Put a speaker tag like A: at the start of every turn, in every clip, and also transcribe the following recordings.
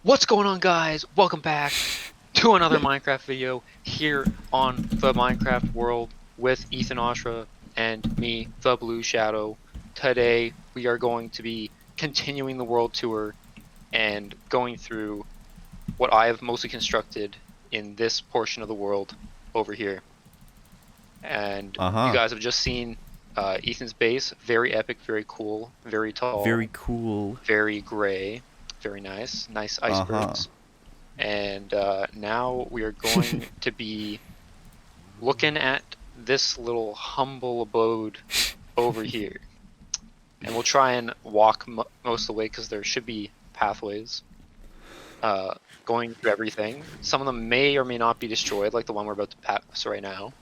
A: What's going on, guys? Welcome back to another Minecraft video here on the Minecraft world with Ethan Oshra and me, the Blue Shadow. Today we are going to be continuing the world tour and going through what I have mostly constructed in this portion of the world over here. And you
B: Uh-huh.
A: guys have just seen Ethan's base. Very epic, very cool, very tall,
B: Very cool.
A: very gray, very nice. Nice
B: Uh-huh.
A: icebergs. And now we are going to be looking at this little humble abode over here. And we'll try and walk most of the way because there should be pathways going through everything. Some of them may or may not be destroyed, like the one we're about to pass right now.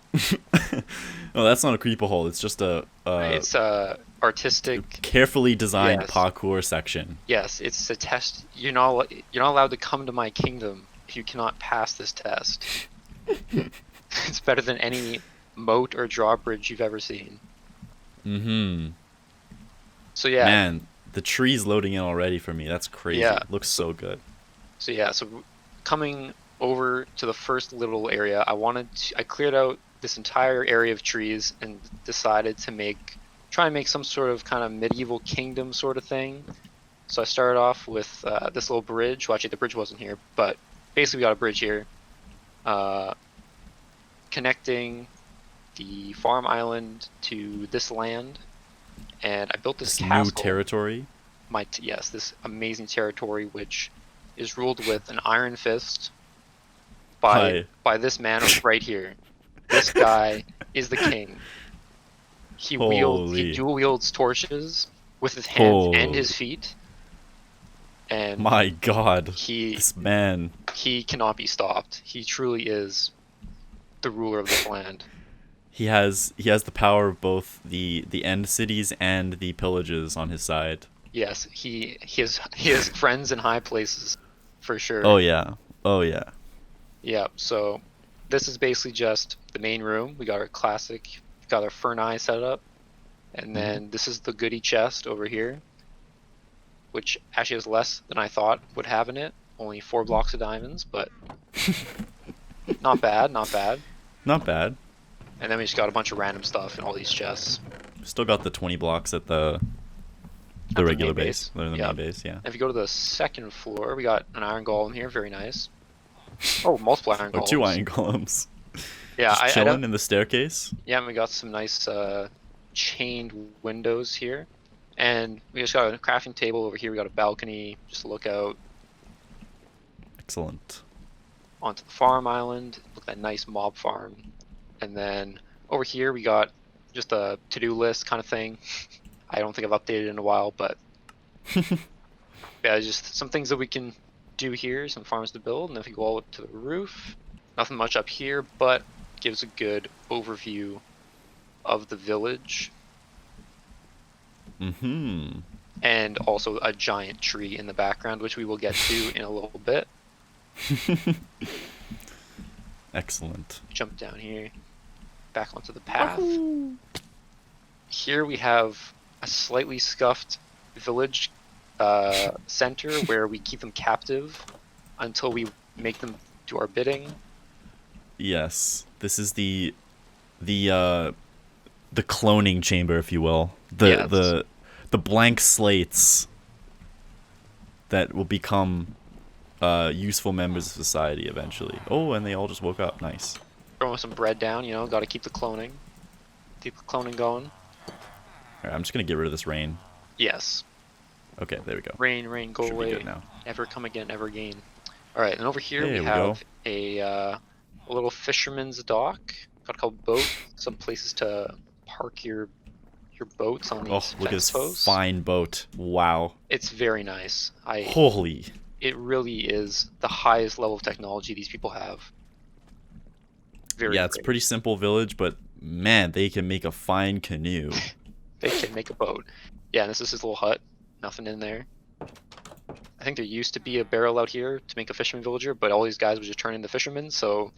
B: No, that's not a creeper hole. It's just a
A: It's artistic.
B: carefully designed
A: Yes,
B: parkour section.
A: yes. It's a test. You're not allowed to come to my kingdom if you cannot pass this test. It's better than any moat or drawbridge you've ever seen.
B: Mm-hmm.
A: So yeah,
B: Man, the tree's loading in already for me. That's crazy.
A: yeah.
B: Looks so good.
A: So coming over to the first little area, I cleared out this entire area of trees and decided to try and make some sort of kind of medieval kingdom sort of thing. So I started off with this little bridge. Well, actually, the bridge wasn't here, but basically we got a bridge here, uh, connecting the farm island to this land. And I built this
B: This new
A: castle.
B: territory.
A: Yes, this amazing territory which is ruled with an iron fist by
B: Hi.
A: this man right here. This guy is the king. He
B: Holy.
A: dual wields torches with his hands and
B: Oh
A: his feet, and
B: my god.
A: he
B: This man.
A: he cannot be stopped. He truly is the ruler of this land.
B: He has the power of both the end cities and the pillages on his side.
A: Yes, he has friends in high places for
B: Oh
A: sure.
B: yeah. Oh yeah.
A: Yeah, so this is basically just the main room. We got our furnace set up, and
B: Mm-hmm.
A: then this is the goodie chest over here, which actually has less than I thought would have in it. Only 4 blocks of diamonds, but not bad, not bad.
B: Not bad.
A: And then we just got a bunch of random stuff in all these chests
B: Still got the 20 blocks at the
A: at the
B: regular
A: main
B: base,
A: base.
B: or the
A: Yeah.
B: main base, yeah.
A: If you go to the second floor, we got an iron golem here, very nice. Oh, multiple iron
B: Or two
A: golems.
B: iron columns.
A: Yeah,
B: Just
A: I don't.
B: chilling in the staircase.
A: Yeah, and we got some nice chained windows here. And we just got a crafting table over here. We got a balcony, just to look out
B: Excellent.
A: onto the farm island. Look at that nice mob farm. And then over here we got just a to-do list kind of thing. I don't think I've updated in a while, but yeah, just some things that we can do here, some farms to build. And if we go all up to the roof, nothing much up here, but gives a good overview of the village.
B: Mm-hmm.
A: And also a giant tree in the background, which we will get to in a little bit.
B: Excellent.
A: Jump down here, back onto the path. Here we have a slightly scuffed village center where we keep them captive until we make them do our bidding.
B: Yes. This is the the cloning chamber, if you will.
A: Yeah,
B: The blank slates that will become useful members of society eventually. Oh, and they all just woke up. Nice.
A: throwing some bread down, got to keep the cloning. Keep the cloning going.
B: Alright, I'm just gonna get rid of this rain.
A: Yes.
B: Okay, there we go.
A: Rain, rain, go
B: Should be
A: away.
B: good now.
A: Never come again, never again. Alright, and over here
B: There
A: we
B: we go.
A: have a little fisherman's dock. Got a couple boats, some places to park your boats on
B: Oh,
A: these
B: look at
A: fence
B: this
A: posts.
B: fine boat. Wow.
A: It's very nice.
B: Holy.
A: It really is the highest level of technology these people have. Very
B: Yeah, it's a
A: great.
B: pretty simple village, but man, they can make a fine canoe.
A: They can make a boat. Yeah, and this is his little hut. Nothing in there. I think there used to be a barrel out here to make a fisherman villager, but all these guys would just turn into fishermen, so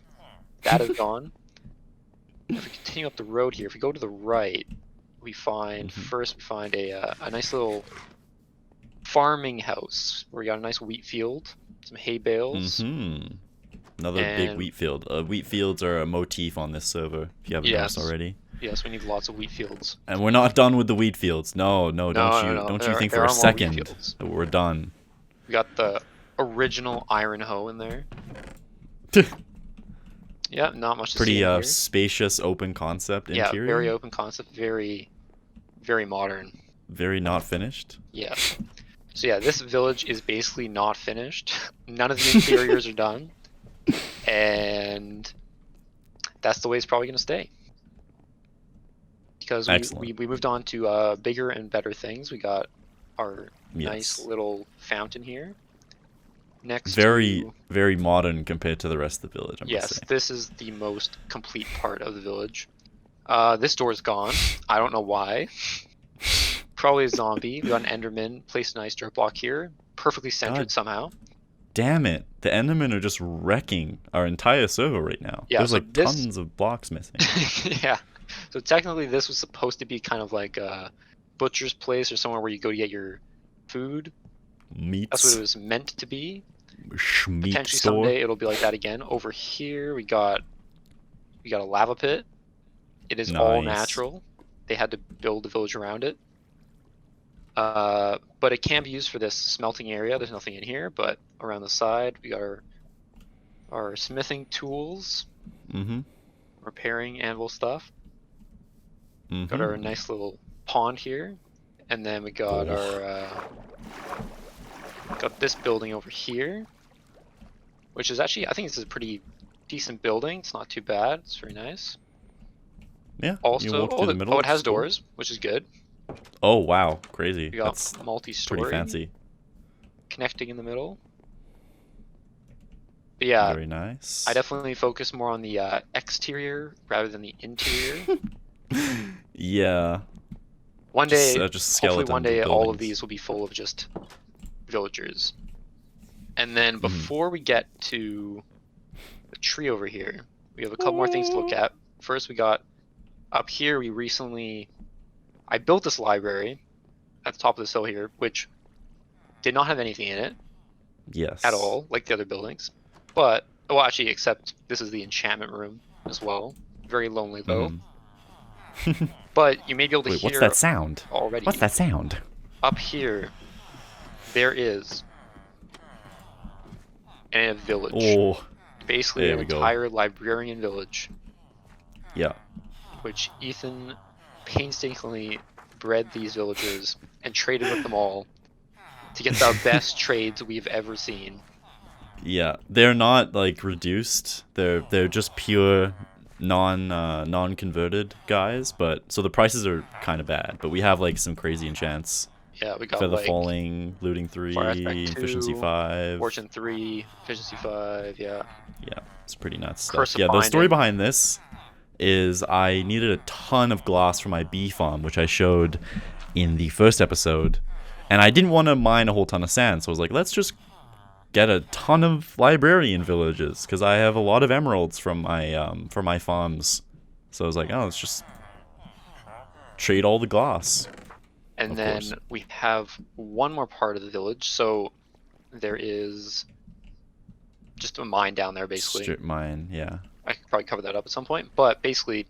A: that is gone. If we continue up the road here, if we go to the right, we find a nice little farming house where we got a nice wheat field. some hay bales,
B: Another big
A: and
B: wheat field. Wheat fields are a motif on this server, if you haven't noticed
A: yes,
B: already.
A: yes, we need lots of wheat fields.
B: And we're not done with the wheat fields. No, no,
A: No, no, no.
B: don't you think
A: There
B: for a
A: are more wheat
B: second
A: fields.
B: that we're done.
A: We got the original iron hoe in there. Yeah, not much to see
B: Pretty
A: in here.
B: spacious, open concept
A: Yeah,
B: interior.
A: very open concept, very, very modern.
B: Very not finished.
A: Yes. So yeah, this village is basically not finished. None of the interiors are done, and that's the way it's probably gonna stay. Because we moved on to bigger and better things. We got our nice little fountain here. Next
B: Very modern compared to the rest of the village, I must
A: yes,
B: say.
A: this is the most complete part of the village. This door's gone. I don't know why. Probably a zombie. We got an Enderman. Placed a nice dirt block here. Perfectly centered somehow.
B: Damn it. The Endermen are just wrecking our entire server right now.
A: Yeah,
B: There's
A: so
B: like tons of blocks missing.
A: Yeah. So technically this was supposed to be kind of like a butcher's place or somewhere where you go to get your food.
B: Meats.
A: That's what it was meant to be.
B: Meat
A: Potentially
B: store.
A: someday it'll be like that again. Over here we got a lava pit. It is all natural. They had to build the village around it. But it can be used for this smelting area. There's nothing in here, but around the side we got our smithing tools. Repairing anvil stuff. Got our nice little pond here, and then we got our got this building over here, which is actually, I think this is a pretty decent building. It's not too bad. It's very nice.
B: Yeah.
A: Also, it has doors, which is good.
B: Oh wow, crazy.
A: We got
B: That's
A: multi-story.
B: pretty fancy.
A: Connecting in the middle. But yeah,
B: very nice.
A: I definitely focus more on the exterior rather than the interior.
B: Yeah.
A: One day,
B: hopefully
A: one day, all of these will be full of just villagers. And then before we get to the tree over here, we have a couple more things to look at. First, we got up here. I built this library at the top of this hill here, which did not have anything in it.
B: Yes.
A: At all, like the other buildings. But, well, actually, except this is the enchantment room as well. Very lonely though. But you may be able to hear.
B: What's that sound?
A: Already.
B: What's that sound?
A: Up here, there is a village.
B: Oh,
A: basically an entire librarian village.
B: Yeah.
A: Which Ethan painstakingly bred these villagers and traded with them all to get the best trades we've ever seen.
B: Yeah, they're not like reduced. They're just pure non-converted guys, but so the prices are kind of bad, but we have like some crazy enchants.
A: Yeah, we got
B: Feather
A: like
B: falling, looting 3, efficiency 5,
A: fortune 3, efficiency 5. Yeah,
B: it's pretty nuts
A: Curse
B: stuff. Yeah, the story behind this is I needed a ton of glass for my bee farm, which I showed in the first episode, and I didn't want to mine a whole ton of sand, so I was like, let's just get a ton of librarian villages because I have a lot of emeralds from my farms. So I was like, oh, let's just trade all the glass.
A: And then we have one more part of the village. So there is just a mine down there, basically.
B: Strip mine, yeah.
A: I could probably cover that up at some point, but basically,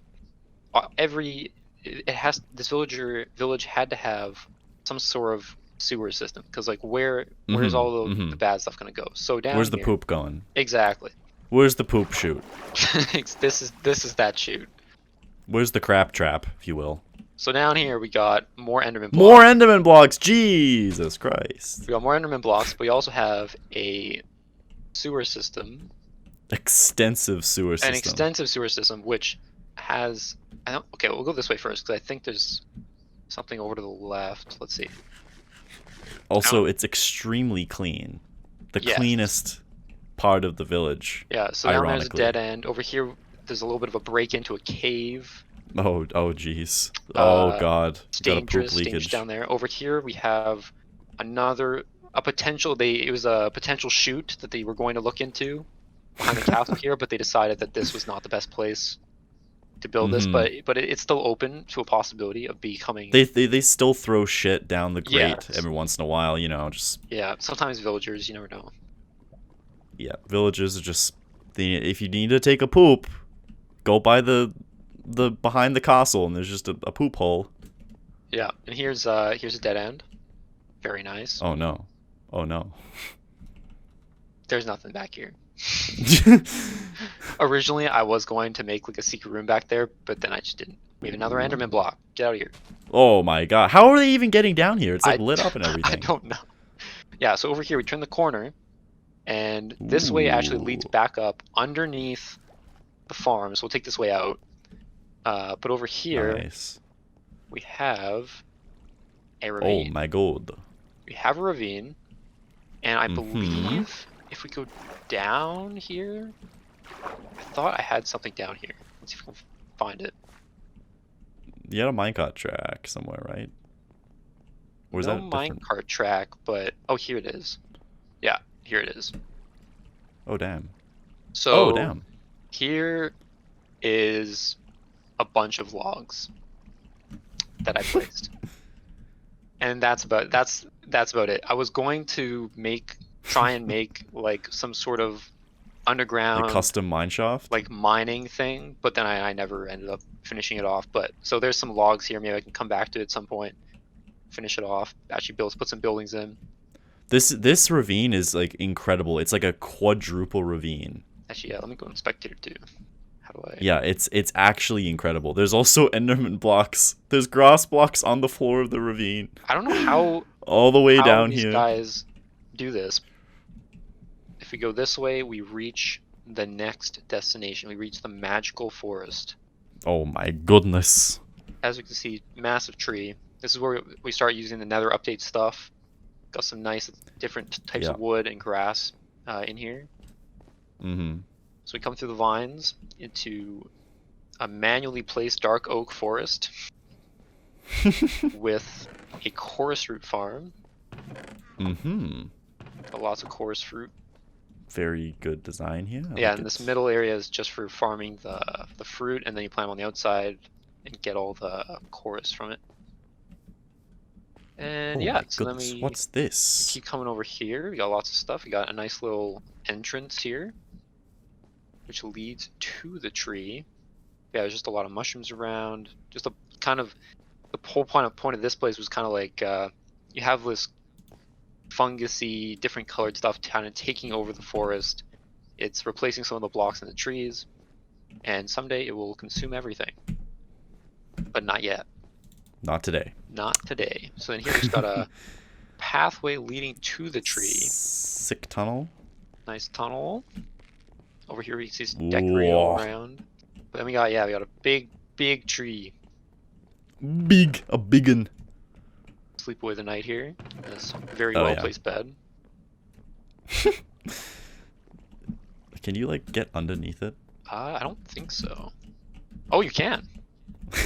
A: this village had to have some sort of sewer system, because like where's all the bad stuff gonna go? So down
B: where's
A: here,
B: the poop going?
A: Exactly.
B: Where's the poop chute?
A: this is that chute.
B: Where's the crap trap, if you will?
A: So down here we got more Enderman blocks.
B: More Enderman blocks! Jesus Christ.
A: We got more Enderman blocks, but we also have a sewer system.
B: Extensive sewer system.
A: An extensive sewer system, which has... Okay, we'll go this way first, because I think there's something over to the left. Let's see.
B: Also, it's extremely clean. The cleanest part of the village.
A: Yeah, so down there's a dead end. Over here, there's a little bit of a break into a cave.
B: Oh, jeez. Oh, God.
A: It's dangerous down there. Over here, we have it was a potential chute that they were going to look into behind the castle here, but they decided that this was not the best place to build this, but it's still open to a possibility of becoming...
B: They still throw shit down the grate every once in a while, just...
A: Yeah, sometimes villagers, you never know.
B: Yeah, villagers are just. If you need to take a poop, go by the behind the castle, and there's just a poop hole.
A: Yeah, and here's a dead end. Very nice.
B: Oh no. Oh no.
A: There's nothing back here. Originally, I was going to make like a secret room back there, but then I just didn't. We have another Enderman block. Get out of here.
B: Oh my god. How are they even getting down here? It's like
A: I
B: lit up and
A: I
B: everything.
A: don't know. Yeah, so over here we turn the corner, and this way actually leads
B: Ooh.
A: back up underneath the farm. So we'll take this way out. But over here
B: Nice.
A: we have a
B: Oh
A: ravine.
B: my god.
A: We have a ravine, and I
B: Mm-hmm.
A: believe if we go down here, I thought I had something down here. Let's see if we can find it.
B: You had a minecart track somewhere, right? Or is
A: No
B: that different?
A: minecart track, but oh, here it is. Yeah, here it is.
B: Oh damn. Oh
A: So
B: damn.
A: here is a bunch of logs that I placed. And that's about it. I was going to try and make like some sort of
B: Like
A: underground
B: custom mineshaft?
A: like mining thing, but then I never ended up finishing it off. But so there's some logs here. Maybe I can come back to it at some point, finish it off. Actually, put some buildings in.
B: This ravine is like incredible. It's like a quadruple ravine.
A: Actually, yeah. Let me go in spectator too. How do I?
B: Yeah, it's actually incredible. There's also enderman blocks. There's grass blocks on the floor of the ravine.
A: I don't know how
B: All the way
A: how
B: down
A: these
B: here.
A: guys do this. If we go this way, we reach the next destination. We reach the magical forest.
B: Oh my goodness.
A: As you can see, massive tree. This is where we start using the Nether update stuff. Got some nice different types
B: Yeah.
A: of wood and grass in here.
B: Mm-hmm.
A: So we come through the vines into a manually placed dark oak forest with a chorus root farm.
B: Mm-hmm.
A: Got lots of chorus fruit.
B: Very good design here. I
A: Yeah,
B: like
A: and
B: it.
A: this middle area is just for farming the fruit, and then you plant them on the outside and get all the chorus from it. And
B: Oh
A: yeah,
B: my
A: so then
B: goodness.
A: we
B: What's this?
A: keep coming over here. We got lots of stuff. We got a nice little entrance here, which leads to the tree. Yeah, there's just a lot of mushrooms around. Just a kind of the whole point of this place was kind of like you have this fungusy, different colored stuff kind of taking over the forest. It's replacing some of the blocks in the trees, and someday it will consume everything. But not yet.
B: Not today.
A: Not today. So then here we just got a pathway leading to the tree.
B: Sick tunnel.
A: Nice tunnel. Over here we see some decorated all
B: Whoa.
A: around. But then we got a big tree.
B: A big un.
A: Sleep away the night here. This very
B: Oh,
A: well
B: yeah.
A: placed bed.
B: Can you like get underneath it?
A: I don't think so. Oh, you can.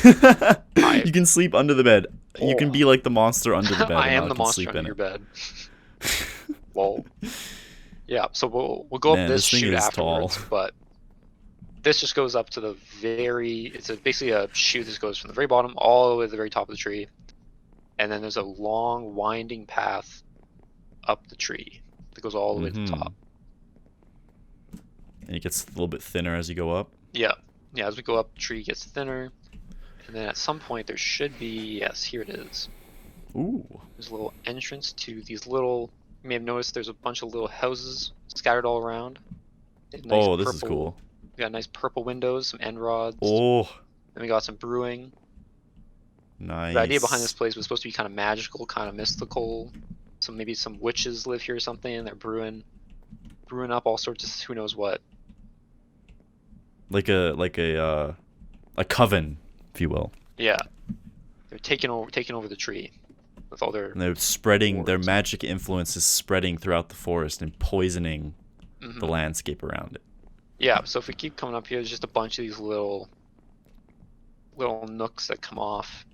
B: You can sleep under the bed. You can
A: Oh.
B: be like the monster under the bed.
A: I
B: and
A: am
B: I
A: the
B: can
A: monster
B: sleep
A: under
B: in
A: your
B: it.
A: bed. Lol. Yeah, so we'll go
B: Man,
A: up this
B: this thing
A: chute
B: is
A: afterwards,
B: tall.
A: but this just goes up to the basically a chute that goes from the very bottom all the way to the very top of the tree. And then there's a long winding path up the tree that goes all the way to the top.
B: And it gets a little bit thinner as you go up.
A: Yeah. Yeah, as we go up, the tree gets thinner. And then at some point there should be, yes, here it is.
B: Ooh.
A: There's a little entrance to these little, you may have noticed there's a bunch of little houses scattered all around. They have nice
B: Oh, this is cool.
A: We got nice purple windows, some end rods.
B: Oh,
A: Then we got some brewing.
B: nice.
A: The idea behind this place was supposed to be kind of magical, kind of mystical. So maybe some witches live here or something, and they're brewing up all sorts of who knows what.
B: Like a coven, if you will.
A: Yeah, they're taking over the tree with all their.
B: And they're spreading their
A: Wards.
B: magic influence is spreading throughout the forest and poisoning
A: Mhm.
B: the landscape around it.
A: Yeah, so if we keep coming up here, there's just a bunch of these little nooks that come off.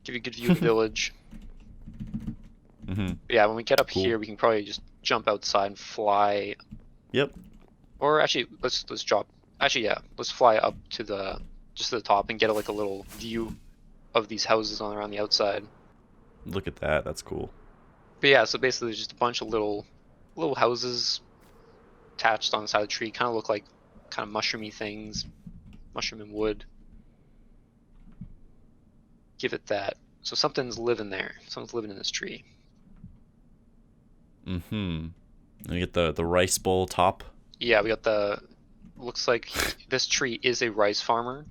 A: Give you a good view of the village.
B: Mm-hmm.
A: But yeah, when we get up
B: Cool.
A: here, we can probably just jump outside and fly.
B: Yep.
A: Or actually, let's drop. Actually, yeah, let's fly up to the top and get like a little view of these houses on around the outside.
B: Look at that. That's cool.
A: But yeah, so basically, there's just a bunch of little houses attached on the side of the tree. Kind of look like kind of mushroomy things, mushroom and wood. Give it that. So something's living there. Someone's living in this tree.
B: Mm-hmm. And you get the rice bowl top.
A: Yeah, we got the. Looks like this tree is a rice farmer.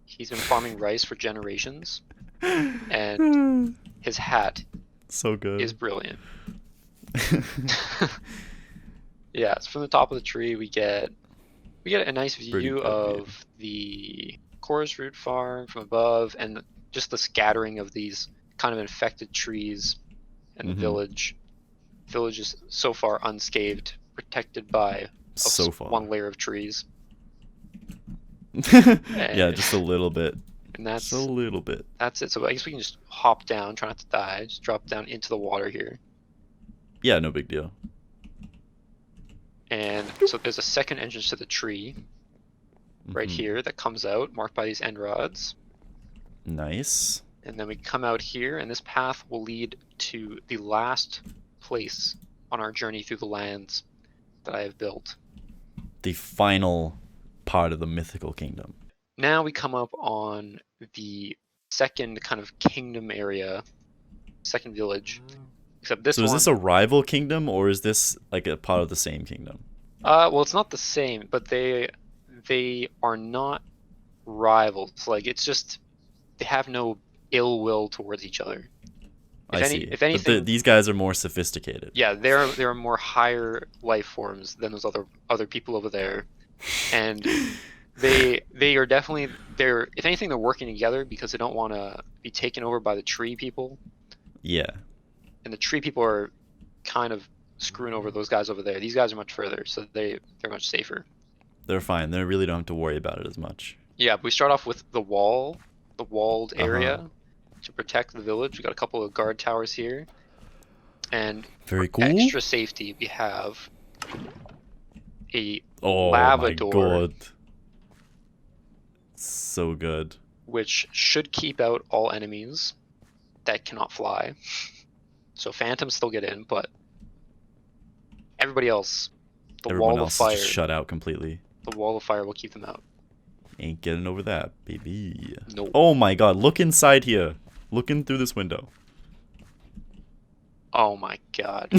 A: He's been farming rice for generations, and his hat
B: So good.
A: is brilliant. Yeah, so from the top of the tree we get a nice view of the chorus root farm from above, and just the scattering of these kind of infected trees and the village. Village is so far unscathed, protected by one layer of trees.
B: Yeah, just a little bit.
A: And that's
B: just a little bit.
A: That's it. So I guess we can just hop down, try not to die. Just drop down into the water here.
B: Yeah, no big deal.
A: And so there's a second entrance to the tree right here that comes out, marked by these end rods.
B: Nice.
A: And then we come out here, and this path will lead to the last place on our journey through the lands that I have built.
B: The final part of the mythical kingdom.
A: Now we come up on the second kind of kingdom area, second village. Except this one.
B: So is this a rival kingdom, or is this like a part of the same kingdom?
A: Well, it's not the same, but they are not rivals. Like, it's just they have no ill will towards each other. If anything,
B: but these guys are more sophisticated.
A: Yeah, they're more higher life forms than those other people over there, and they are definitely if anything they're working together because they don't want to be taken over by the tree people.
B: Yeah.
A: And the tree people are kind of screwing over those guys over there. These guys are much further, so they're much safer.
B: They're fine. They really don't have to worry about it as much.
A: Yeah, but we start off with the walled area to protect the village. We got a couple of guard towers here, and
B: very cool.
A: Extra safety, we have a lava door. Oh my god!
B: So good.
A: Which should keep out all enemies that cannot fly. So phantoms still get in, but everybody else,
B: Everyone else is just shut out completely.
A: The wall of fire will keep them out.
B: Ain't getting over that, baby.
A: Nope.
B: Oh my god, look inside here. Looking through this window.
A: Oh my god.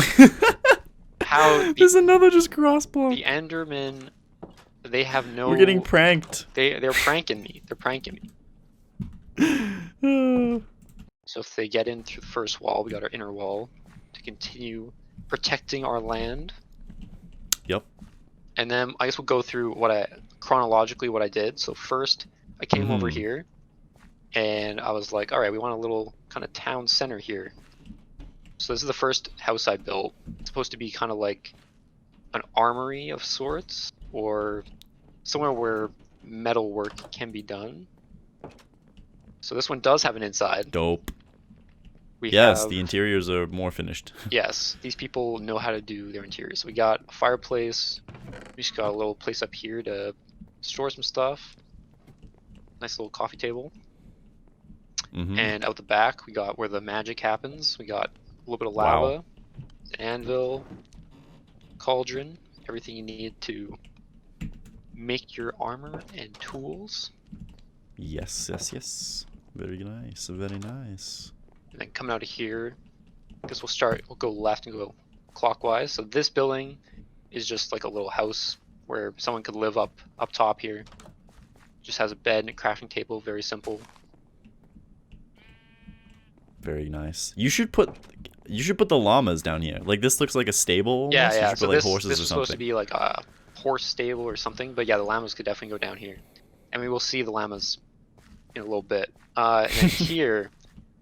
A: How
B: there's another just cross block.
A: The Endermen, they have no.
B: We're getting pranked.
A: They're pranking me. They're pranking me. So if they get in through the first wall, we got our inner wall to continue protecting our land.
B: Yep.
A: And then I guess we'll go through chronologically what I did. So first I came over here and I was like, all right, we want a little kind of town center here. So this is the first house I built. It's supposed to be kind of like an armory of sorts, or somewhere where metal work can be done. So this one does have an inside.
B: Dope. Yes, the interiors are more finished.
A: Yes, these people know how to do their interiors. So we got a fireplace. We just got a little place up here to store some stuff. Nice little coffee table. And out the back, we got where the magic happens. We got a little bit of lava, an anvil, cauldron, everything you need to make your armor and tools.
B: Yes, yes, yes. Very nice, very nice.
A: And then coming out of here, I guess we'll go left and go clockwise. So this building is just like a little house where someone could live up top here. Just has a bed and a crafting table, very simple.
B: Very nice. You should put the llamas down here. Like, this looks like a stable.
A: Yeah, yeah.
B: So
A: this was supposed to be like a horse stable or something, but yeah, the llamas could definitely go down here, and we will see the llamas in a little bit. And then here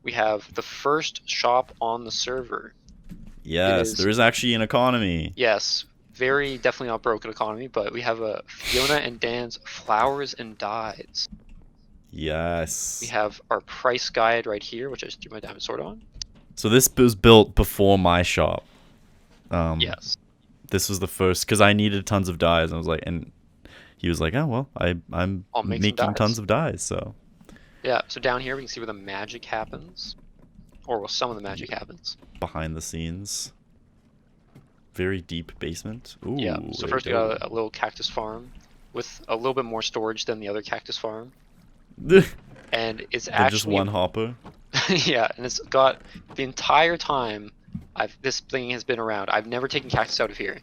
A: we have the first shop on the server.
B: Yes, there is actually an economy.
A: Yes, very definitely not broken economy, but we have a Fiona and Dan's flowers and dyes.
B: Yes.
A: We have our price guide right here, which I just do my diamond sword on.
B: So this was built before my shop.
A: Yes.
B: This was the first, because I needed tons of dyes. I was like, and he was like, oh, well, I'm making tons of dyes, so.
A: Yeah, so down here we can see where the magic happens. Or where some of the magic happens.
B: Behind the scenes. very deep basement. Ooh,
A: Yeah. So
B: there
A: first we
B: you
A: got a little cactus farm with a little bit more storage than the other cactus farm,
B: go.
A: and it's
B: Than just
A: actually
B: one hopper.
A: yeah, and it's got the entire time this thing has been around. I've never taken cactus out of here,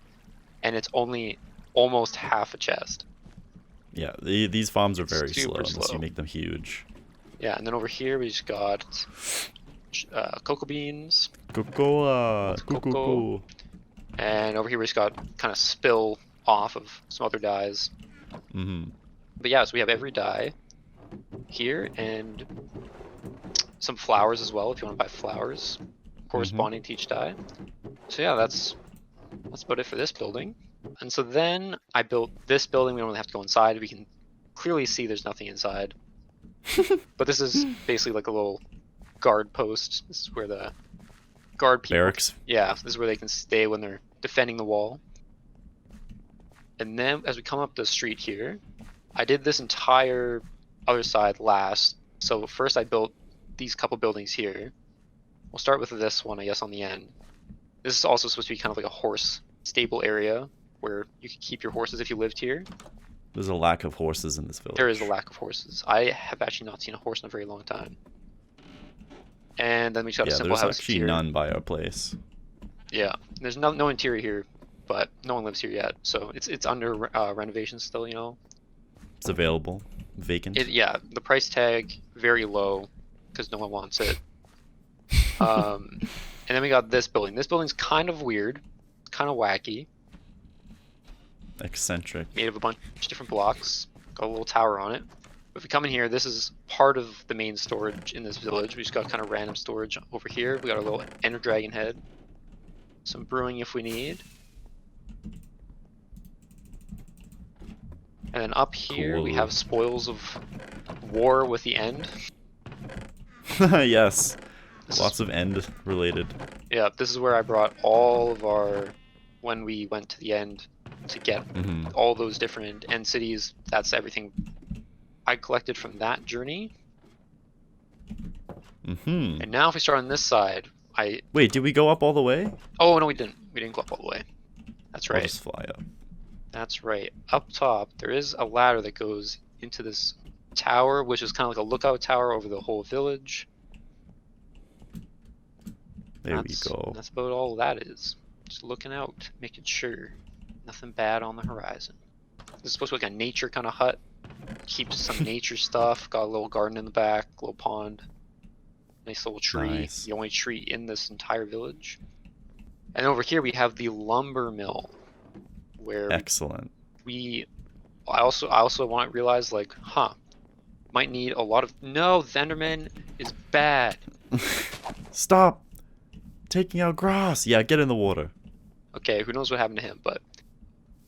A: and it's only almost half a chest.
B: Yeah, these farms are
A: It's
B: very slow
A: super
B: unless you
A: slow.
B: make them huge.
A: Yeah, and then over here we just got cocoa beans,
B: Cocoa,
A: lots of cocoa,
B: cocoa.
A: and over here we just got kind of spill off of some other dyes.
B: Mm-hmm.
A: But yeah, so we have every dye here and some flowers as well if you want to buy flowers corresponding to each dye. So yeah, that's about it for this building. And so then I built this building. We don't really have to go inside. We can clearly see there's nothing inside. But this is basically like a little guard post. This is where the guard people...
B: Barracks.
A: Yeah, this is where they can stay when they're defending the wall. And then as we come up the street here, I did this entire other side last. So first I built these couple buildings here. We'll start with this one, I guess, on the end. This is also supposed to be kind of like a horse stable area where you can keep your horses if you lived here.
B: There's a lack of horses in this village.
A: There is a lack of horses. I have actually not seen a horse in a very long time. And then we just got a simple house
B: actually
A: here.
B: none by our place.
A: Yeah, there's no interior here, but no one lives here yet, so it's under renovation still, you know.
B: It's available, vacant.
A: Yeah, the price tag very low because no one wants it. And then we got this building. This building's kind of weird, kind of wacky.
B: Eccentric.
A: Made of a bunch of different blocks. Got a little tower on it. If we come in here, this is part of the main storage in this village. We just got kind of random storage over here. We got our little Ender Dragon head. Some brewing if we need. And then up here we have spoils of war with the end.
B: Yes. Lots of end related.
A: Yeah, this is where I brought all of our, when we went to the end to get all those different end cities. That's everything I collected from that journey. And now if we start on this side,
B: Wait, did we go up all the way?
A: Oh no, we didn't. We didn't go up all the way. That's right.
B: I'll just fly up.
A: That's right. Up top, there is a ladder that goes into this tower, which is kind of like a lookout tower over the whole village.
B: There we go.
A: That's about all that is. Just looking out, making sure nothing bad on the horizon. This is supposed to be like a nature kind of hut. Keeps some nature stuff. Got a little garden in the back, little pond. Nice little tree.
B: Nice.
A: The only tree in this entire village. And over here we have the lumber mill, where
B: excellent.
A: I also want to realize, like, might need a lot of... No, the Enderman is bad.
B: Stop taking out grass. Yeah, get in the water.
A: Okay, who knows what happened to him, but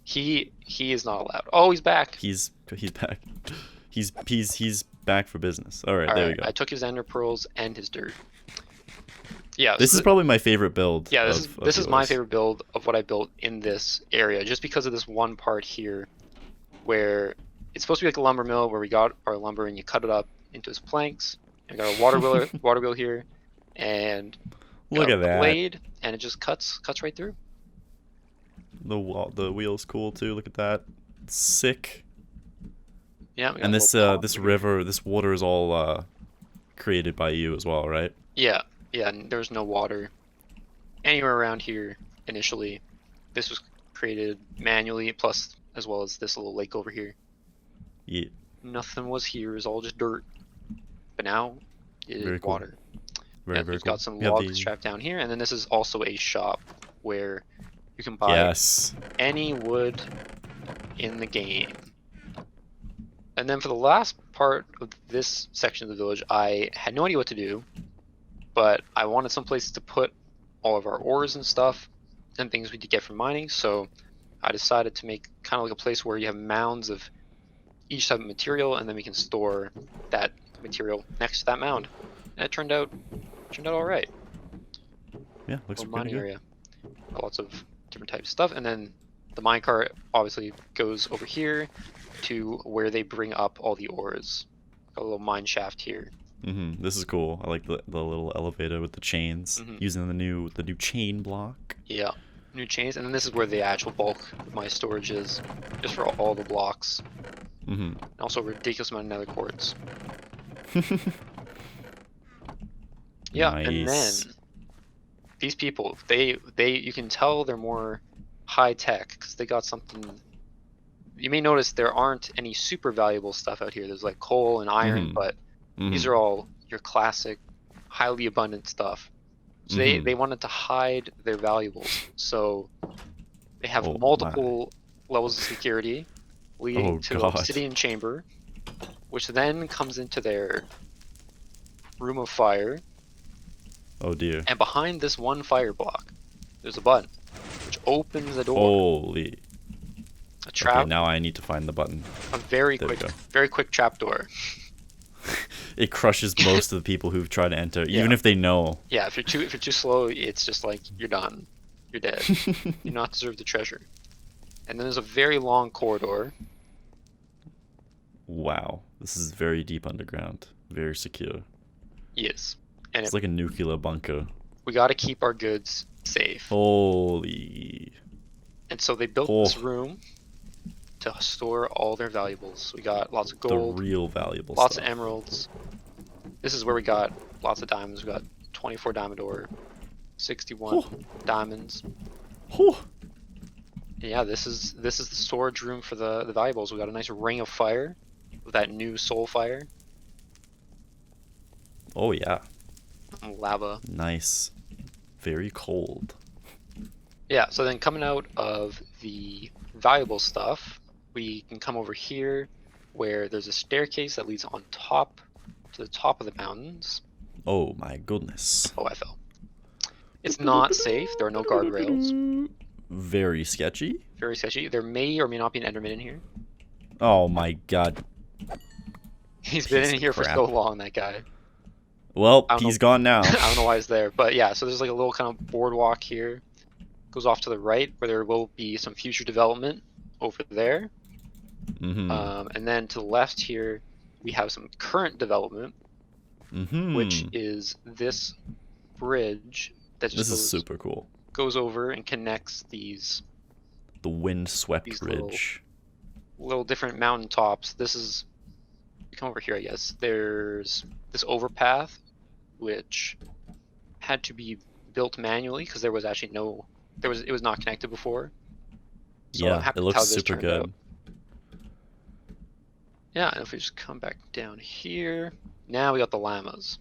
A: he is not allowed. Oh, he's back.
B: He's back. He's back for business. All right, there we go.
A: I took his ender pearls and his dirt. Yeah,
B: this is probably my favorite build.
A: Yeah, this is my favorite build of what I built in this area, just because of this one part here, where it's supposed to be like a lumber mill, where we got our lumber and you cut it up into its planks. And we got a water wheel here, and
B: look at that
A: blade, and it just cuts right through.
B: The wheel's cool too. Look at that, it's sick.
A: Yeah,
B: and this water is all created by you as well, right?
A: Yeah, and there's no water anywhere around here initially. This was created manually, plus as well as this little lake over here.
B: Yeah.
A: Nothing was here, it was all just dirt. But now it is water.
B: Very
A: we've
B: cool.
A: got some logs strapped down here, and then this is also a shop where you can buy any wood in the game. And then for the last part of this section of the village, I had no idea what to do, but I wanted some place to put all of our ores and stuff and things we could get from mining, so I decided to make kind of like a place where you have mounds of each type of material, and then we can store that material next to that mound. And it turned out all right.
B: Yeah, looks
A: pretty
B: mining
A: good. Area. Lots of different types of stuff, and then the minecart obviously goes over here to where they bring up all the ores. Got a little mine shaft here.
B: This is cool. I like the little elevator with the chains, using the new chain block.
A: Yeah, new chains, and then this is where the actual bulk of my storage is, just for all the blocks.
B: Mm-hmm.
A: And also a ridiculous amount of nether quartz. Yeah, and then
B: Nice.
A: these people, they you can tell they're more high tech because they got something. You may notice there aren't any super valuable stuff out here. There's like coal and iron,
B: Mm-hmm.
A: but these
B: Mm-hmm.
A: are all your classic, highly abundant stuff. So
B: Mm-hmm.
A: they wanted to hide their valuables. So they have
B: Oh my.
A: multiple levels of security leading
B: Oh
A: to the
B: god.
A: obsidian chamber, which then comes into their room of fire.
B: Oh dear.
A: And behind this one fire block, there's a button which opens a door.
B: Holy.
A: A
B: Okay,
A: trap,
B: now I need to find the button.
A: a
B: There we go.
A: very quick trap door.
B: It crushes most of the people who've tried to enter,
A: Yeah.
B: even if they know.
A: Yeah, if you're too slow, it's just like you're done. You're dead. You do not deserve the treasure. And then there's a very long corridor.
B: Wow. This is very deep underground. Very secure.
A: Yes. And
B: It's like a nuclear bunker.
A: we got to keep our goods safe.
B: Holy.
A: And so they built this room to store all their valuables. We got lots of
B: The
A: gold,
B: real valuable
A: lots
B: stuff.
A: of emeralds. This is where we got lots of diamonds. We got 24 diamond ore, 61 diamonds.
B: Oh.
A: And yeah, this is the storage room for the valuables. We got a nice ring of fire with that new soul fire
B: Oh yeah.
A: and lava.
B: Nice. Very cold.
A: Yeah, so then coming out of the valuable stuff, we can come over here where there's a staircase that leads on top to the top of the mountains.
B: Oh my goodness.
A: Oh, I fell. It's not safe. There are no guardrails.
B: Very sketchy.
A: Very sketchy. There may or may not be an Enderman in here.
B: Oh my god.
A: He's been
B: Piece
A: in
B: of
A: here for
B: crap.
A: so long, that guy.
B: Well,
A: I don't
B: he's
A: know.
B: gone now.
A: I don't know why he's there. But yeah, so there's like a little kind of boardwalk here. Goes off to the right where there will be some future development over there.
B: Mm-hmm.
A: And then to the left here, we have some current development, which is this bridge that just
B: This is super cool.
A: goes over and connects the
B: windswept
A: these
B: ridge.
A: little different mountain tops. This is, you come over here, I guess. There's this overpath, which had to be built manually because there was actually it was not connected before. So I'm
B: Yeah,
A: happy
B: it
A: with how
B: looks
A: this
B: super
A: turned
B: good.
A: out. Yeah, and if we just come back down here, now we got the llamas.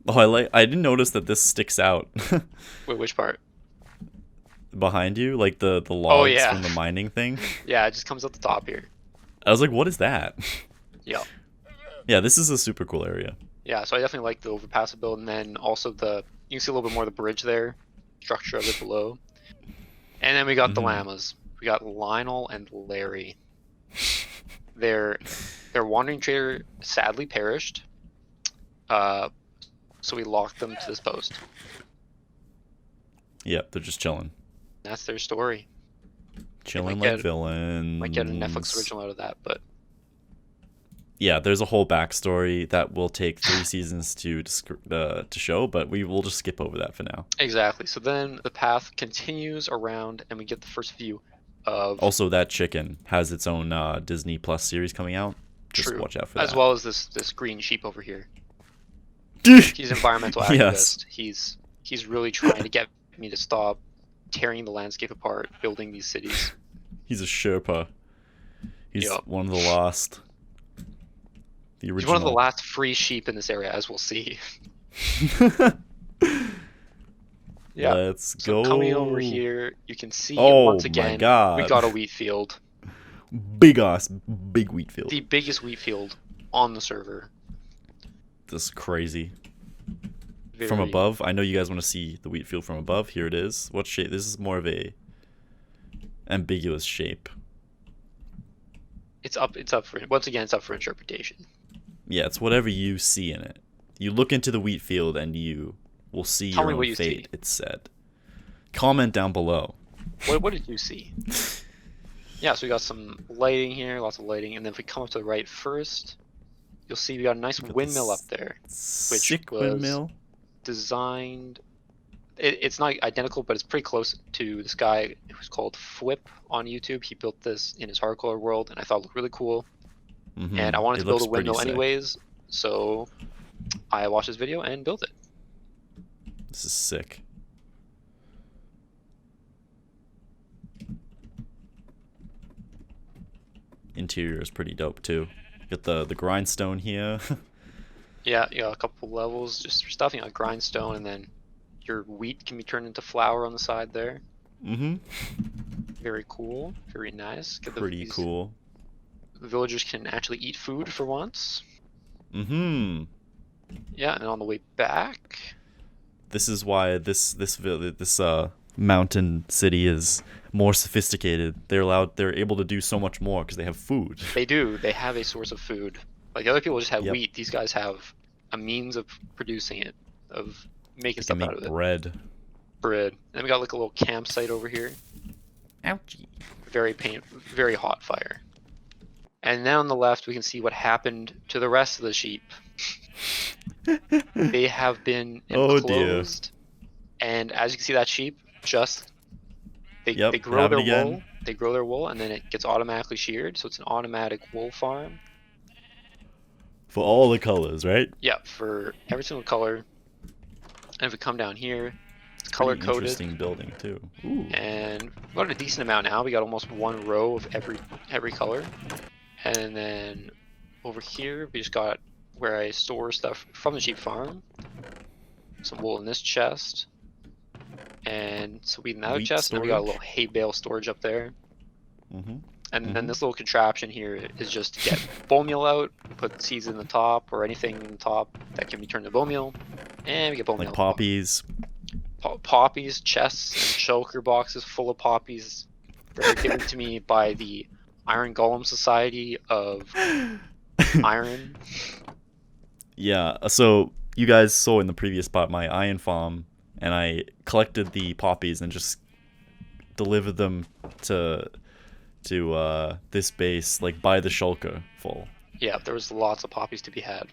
B: Oh, I didn't notice that this sticks out
A: Wait, which part?
B: behind you, like the logs
A: yeah.
B: from the mining thing.
A: Yeah, it just comes at the top here.
B: I was like, what is that?
A: Yeah.
B: Yeah, this is a super cool area.
A: Yeah, so I definitely like the overpass build, and then also you can see a little bit more of the bridge there, structure of it below. And then we got the llamas. We got Lionel and Larry. Their wandering trader sadly perished, so we locked them to this post.
B: Yep, they're just chilling.
A: That's their story.
B: Chilling like villains.
A: Might get a Netflix original out of that, but
B: yeah, there's a whole backstory that will take 3 seasons to show, but we will just skip over that for now.
A: exactly. So then the path continues around, and we get the first view of.
B: Also, that chicken has its own Disney Plus series coming out. Just watch out for that.
A: As well as this green sheep over here. He's an environmental activist.
B: Yes.
A: He's really trying to get me to stop tearing the landscape apart, building these cities.
B: He's a Sherpa. He's one of the last. The original.
A: He's one of the last free sheep in this area, as we'll see. Yeah.
B: Let's
A: so
B: go.
A: Coming over here, you can see
B: Oh
A: once again
B: my God.
A: we got a wheat field.
B: Big wheat field.
A: The biggest wheat field on the server.
B: This is crazy.
A: Very...
B: From above, I know you guys want to see the wheat field from above. Here it is. What shape? This is more of a ambiguous shape.
A: It's up for once again. It's up for interpretation.
B: Yeah, it's whatever you see in it. You look into the wheat field and you will see
A: Tell
B: your
A: me
B: own
A: what you
B: fate.
A: see.
B: It's said. Comment down below.
A: What did you see? Yeah, so we got some lighting here, lots of lighting, and then if we come up to the right first, you'll see we got a nice windmill up there, which
B: Sick
A: was
B: windmill.
A: designed it's not identical, but it's pretty close to this guy who's called Flip on YouTube. He built this in his hardcore world, and I thought it looked really cool. And I wanted
B: It
A: to build
B: looks
A: a
B: pretty
A: windmill
B: sick.
A: anyways, so I watched this video and built it.
B: This is sick. Interior is pretty dope too. Got the grindstone here.
A: Yeah, you got a couple levels just for stuff. You got grindstone, and then your wheat can be turned into flour on the side there. Very cool. Very nice.
B: Pretty cool.
A: The villagers can actually eat food for once.
B: Yeah,
A: and on the way back.
B: This is why this mountain city is more sophisticated. They're able to do so much more because they have food.
A: They do. They have a source of food. Like the other people just have
B: Yep.
A: wheat. These guys have a means of producing it, of making
B: They
A: stuff
B: can
A: out
B: make
A: of it.
B: bread.
A: Bread. And then we got like a little campsite over here.
B: Ouchie.
A: Very hot fire. And then on the left, we can see what happened to the rest of the sheep. They have been
B: Oh,
A: enclosed, and as you can see, that sheep they
B: Yep,
A: grow
B: have it
A: their
B: again.
A: wool. They grow their wool, and then it gets automatically sheared. So it's an automatic wool farm.
B: For all the colors, right?
A: Yeah, for every single color. And if we come down here, it's
B: Pretty
A: color coded.
B: interesting building too. Ooh.
A: And we got a decent amount now. We got almost one row of every color. And then over here, we just got where I store stuff from the sheep farm. Some wool in this chest. And so we in another
B: Wheat
A: chest, and then we got a
B: storage.
A: little hay bale storage up there.
B: Mm-hmm.
A: And then this little contraption here is just to get bone meal out, put seeds in the top, or anything in the top that can be turned to bone meal. And we get bone
B: Like
A: meal.
B: poppies.
A: Poppies, chests, and choker boxes full of poppies that are given to me by the Iron Golem Society of Iron.
B: Yeah, so you guys saw in the previous part my iron farm, and I collected the poppies and just delivered them to this base, like by the shulker full.
A: Yeah, there was lots of poppies to be had.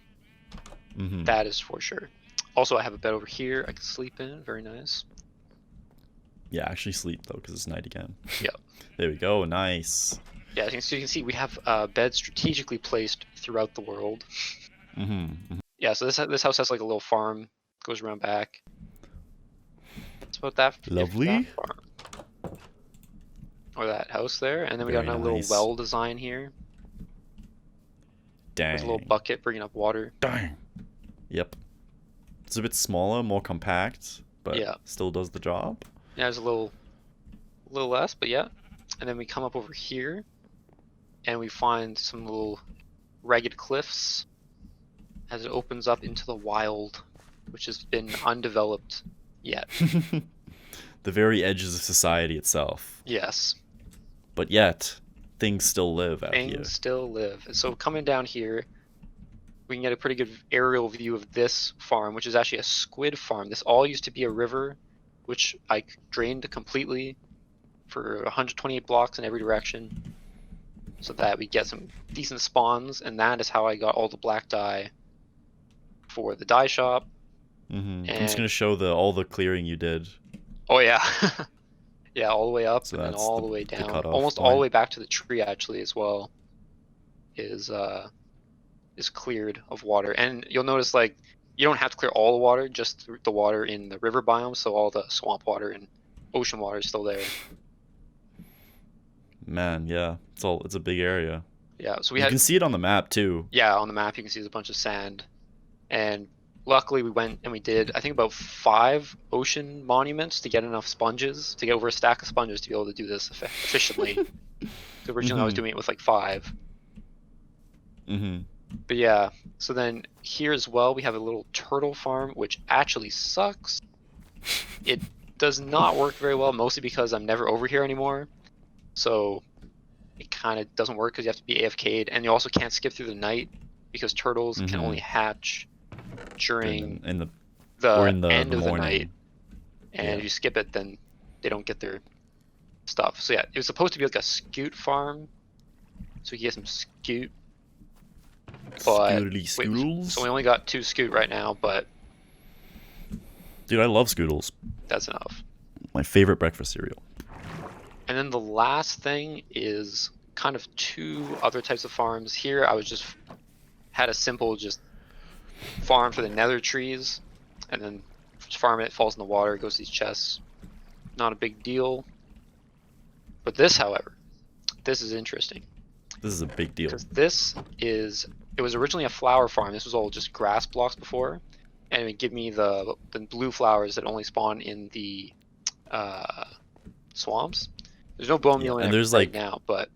B: Mm-hmm.
A: That is for sure. Also, I have a bed over here I can sleep in. Very nice.
B: Yeah, actually sleep though, because it's night again.
A: Yep.
B: There we go. Nice.
A: Yeah, so you can see we have beds strategically placed throughout the world.
B: Mm-hmm.
A: Yeah, so this house has like a little farm, goes around back. That's about that.
B: Lovely.
A: That farm. Or that house there, and then we got
B: Very
A: another
B: nice.
A: little well design here. There's a little
B: Dang.
A: bucket bringing up water.
B: Dang. Yep. It's a bit smaller, more compact, but
A: Yeah.
B: still does the job.
A: Yeah, there's a little less, but yeah. And then we come up over here, and we find some little ragged cliffs as it opens up into the wild, which has been undeveloped yet.
B: The very edges of society itself.
A: Yes,
B: But yet, things still live out here.
A: things still live. So coming down here, we can get a pretty good aerial view of this farm, which is actually a squid farm. This all used to be a river, which I drained completely for 128 blocks in every direction, so that we get some decent spawns, and that is how I got all the black dye for the dye shop.
B: Mm-hmm. I'm just
A: And-
B: gonna show all the clearing you did.
A: Oh yeah. Yeah, all the way up
B: So
A: and then
B: that's
A: all
B: the-
A: the way
B: the
A: down.
B: cutoff
A: Almost all the
B: point.
A: way back to the tree actually as well is cleared of water. And you'll notice like you don't have to clear all the water, just the water in the river biome, so all the swamp water and ocean water is still there.
B: Man, yeah, it's a big area.
A: Yeah, so we
B: You
A: had
B: can see it on the map too.
A: yeah, on the map you can see there's a bunch of sand. And luckily we went and we did I think about 5 ocean monuments to get enough sponges, to get over a stack of sponges to be able to do this efficiently. 'Cause originally I was
B: Mhm.
A: doing it with like 5.
B: Mm-hmm.
A: But yeah, so then here as well we have a little turtle farm, which actually sucks. It does not work very well, mostly because I'm never over here anymore. So it kind of doesn't work because you have to be AFK'd, and you also can't skip through the night because turtles can
B: Mhm.
A: only hatch during
B: In the
A: the
B: or in the
A: end of the
B: morning.
A: night. And
B: Yeah.
A: if you skip it, then they don't get their stuff. So yeah, it was supposed to be like a scoot farm, so you get some scoot. But
B: Scootly
A: wait,
B: scoodles.
A: so we only got 2 scoot right now, but
B: Dude, I love Scoodles.
A: That's enough.
B: My favorite breakfast cereal.
A: And then the last thing is kind of 2 other types of farms. Here I was just had a simple just farm for the nether trees, and then just farm it, falls in the water, goes to these chests. Not a big deal. But this, however, this is interesting.
B: This is a big deal.
A: Because it was originally a flower farm. This was all just grass blocks before, and it would give me the blue flowers that only spawn in the swamps. There's no bone meal in
B: and
A: it
B: there's
A: right now, but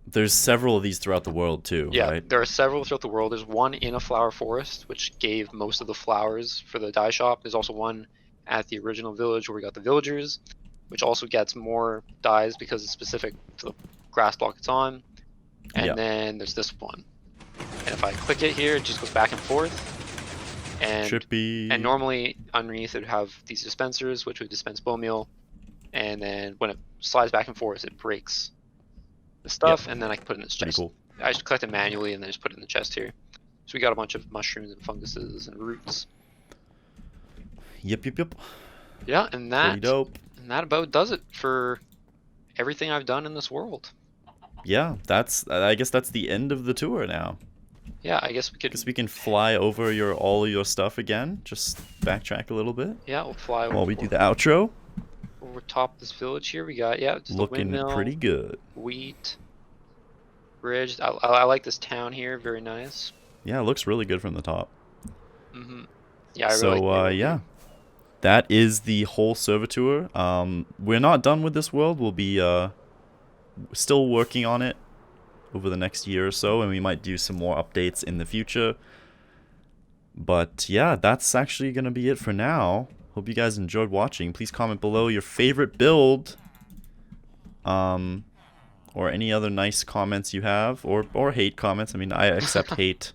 B: there's several of these throughout the world too,
A: yeah,
B: right?
A: there are several throughout the world. There's one in a flower forest, which gave most of the flowers for the dye shop. There's also one at the original village where we got the villagers, which also gets more dyes because it's specific to the grass block it's on. And then there's this one. And if I click it here, it just goes back and forth. And
B: Trippy.
A: And normally underneath it would have these dispensers, which would dispense bone meal. And then when it slides back and forth, it breaks the stuff, and then I can put it in this chest.
B: Cool.
A: I just collect it manually and then just put it in the chest here. So we got a bunch of mushrooms and funguses and roots.
B: Yep.
A: Yeah, and
B: Pretty dope.
A: that about does it for everything I've done in this world.
B: Yeah, I guess that's the end of the tour now.
A: Yeah, I guess we
B: can fly over all your stuff again. Just backtrack a little bit.
A: Yeah, we'll fly
B: while we do the outro.
A: Over top this village here. We got just
B: looking
A: a windmill,
B: pretty good.
A: Wheat, bridge. I like this town here. Very nice.
B: Yeah, it looks really good from the top.
A: Yeah, I really like
B: yeah, that is the whole server tour. We're not done with this world. We'll be still working on it over the next year or so, and we might do some more updates in the future. But yeah, that's actually gonna be it for now. Hope you guys enjoyed watching. Please comment below your favorite build, or any other nice comments you have, or hate comments. I mean, I accept hate.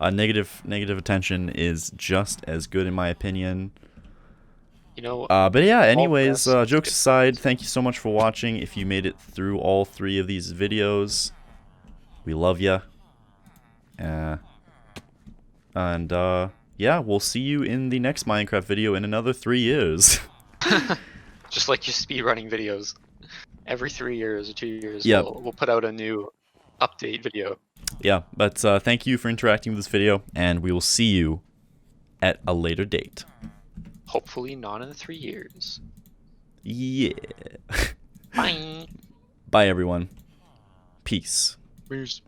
B: Negative attention is just as good in my opinion.
A: You know.
B: But yeah, anyways, jokes aside, thank you so much for watching. If you made it through all 3 of these videos, we love ya. And yeah, we'll see you in the next Minecraft video in another 3 years.
A: Just like your speedrunning videos. Every 3 years or 2 years,
B: yep.
A: we'll put out a new update video.
B: Yeah, but thank you for interacting with this video, and we will see you at a later date.
A: Hopefully not in 3 years.
B: Yeah.
A: Bye.
B: Bye, everyone. Peace.
A: Peace.